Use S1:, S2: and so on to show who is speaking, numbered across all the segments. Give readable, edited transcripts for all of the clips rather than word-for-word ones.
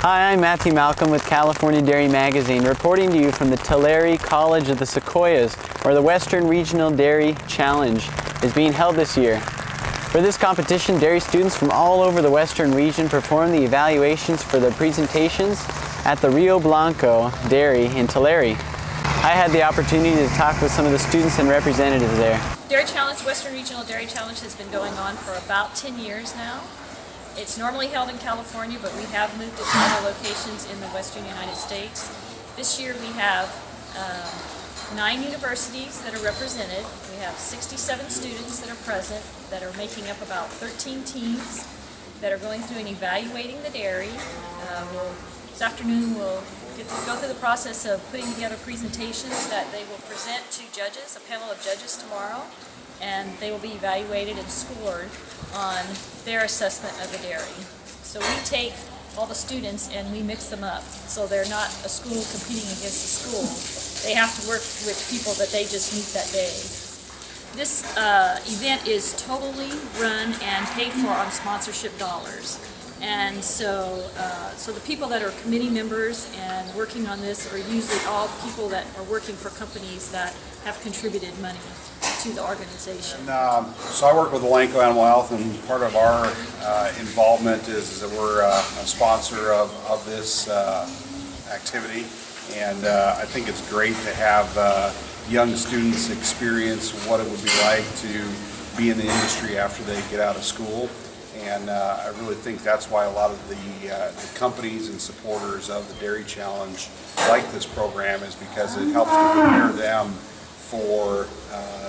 S1: Hi, I'm Matthew Malcolm with California Dairy Magazine, reporting to you from the Tulare College of the Sequoias, where the Western Regional Dairy Challenge is being held this year. For this competition, dairy students from all over the Western region perform the evaluations for their presentations at the Rio Blanco Dairy in Tulare. I had the opportunity to talk with some of the students and representatives there.
S2: Dairy Challenge, Western Regional Dairy Challenge, has been going on for about 10 years now. It's normally held in California, but we have moved it to other locations in the western United States. This year we have 9 universities that are represented. We have 67 students that are present that are making up about 13 teams that are going through and evaluating the dairy. This afternoon we'll get to go through the process of putting together presentations that they will present to judges, a panel of judges tomorrow, and they will be evaluated and scored on their assessment of the dairy. So we take all the students and we mix them up, so they're not a school competing against a school. They have to work with people that they just meet that day. This event is totally run and paid for on sponsorship dollars. And so the people that are committee members and working on this are usually all people that are working for companies that have contributed money to the organization.
S3: And, so I work with Elanco Animal Health, and part of our involvement is that we're a sponsor of this activity. And I think it's great to have young students experience what it would be like to be in the industry after they get out of school. And I really think that's why a lot of the companies and supporters of the Dairy Challenge like this program, is because it helps to prepare them for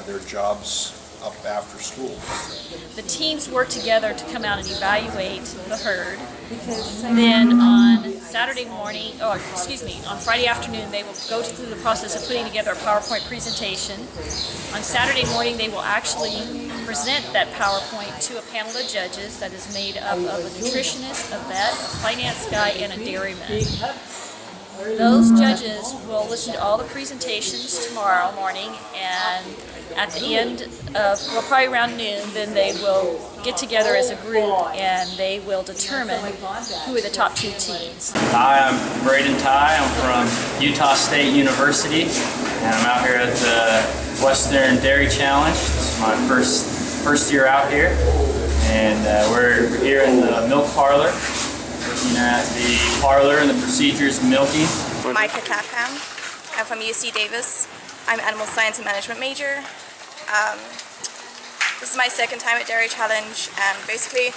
S3: their jobs up after school.
S2: The teams work together to come out and evaluate the herd. Then on Saturday morning, on Friday afternoon, they will go through the process of putting together a PowerPoint presentation. On Saturday morning, they will actually present that PowerPoint to a panel of judges that is made up of a nutritionist, a vet, a finance guy, and a dairyman. Those judges will listen to all the presentations tomorrow morning, and at the end of, well, probably around noon, then they will get together as a group and they will determine who are the top 2 teams.
S4: Hi, I'm Braden. I'm from Utah State University, and I'm out here at the Western Dairy Challenge. This is my first year out here, and we're here in the milk parlor, looking at the parlor and the procedures of milking.
S5: Maaike Clapham. I'm from UC Davis. I'm an animal science and management major. This is my second time at Dairy Challenge, and basically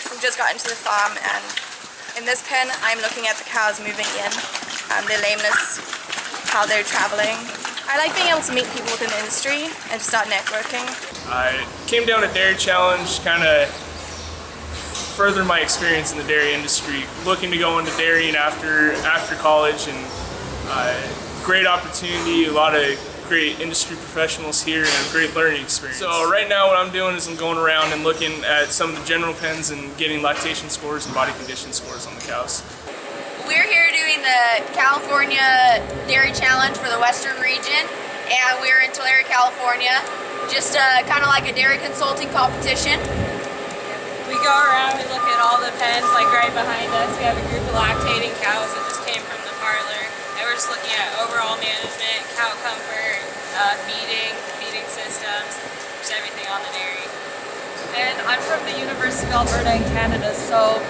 S5: we've just gotten to the farm, and in this pen I'm looking at the cows moving in, their lameness, how they're traveling. I like being able to meet people within the industry and to start networking.
S6: I came down to Dairy Challenge kind of further my experience in the dairy industry, looking to go into dairying after college, and great opportunity, a lot of great industry professionals here, and a great learning experience. So right now what I'm doing is I'm going around and looking at some of the general pens and getting lactation scores and body condition scores on the cows.
S5: We're here doing the California Dairy Challenge for the Western region, and we're in Tulare, California. Just kind of like a dairy consulting competition.
S7: We go around and look at all the pens, like right behind us. We have a group of lactating cows that just came from the parlor. And we're just looking at overall management, cow comfort, feeding systems, just everything on the dairy.
S8: And I'm from the University of Alberta in Canada, so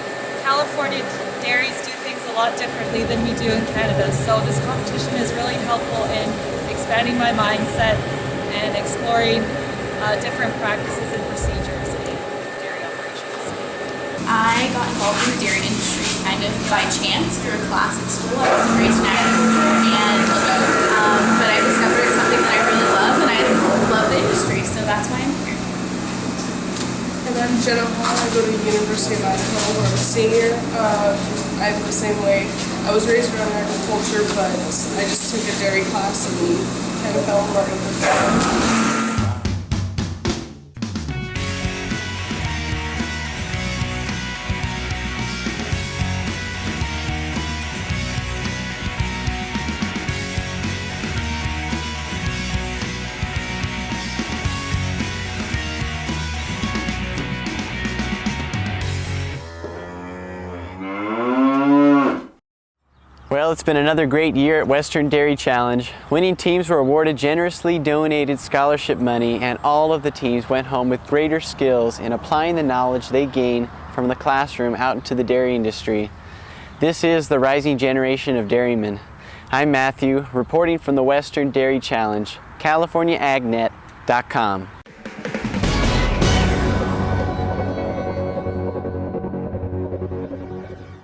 S8: California dairies do things a lot differently than we do in Canada. So this competition is really helpful in expanding my mindset and exploring different practices and procedures in dairy operations.
S9: I got involved in the dairy industry kind of by chance through a class at school. I wasn't raised in Idaho, but I discovered it's something that I really love, and I love the industry, so that's why I'm here.
S10: And I'm Jenna. I go to the University of Idaho, where I'm a senior. I'm the same way. I was raised around agriculture, but I just took a dairy class and kind of fell in love with it.
S1: Well, it's been another great year at Western Dairy Challenge. Winning teams were awarded generously donated scholarship money, and all of the teams went home with greater skills in applying the knowledge they gain from the classroom out into the dairy industry. This is the rising generation of dairymen. I'm Matthew, reporting from the Western Dairy Challenge, CaliforniaAgNet.com.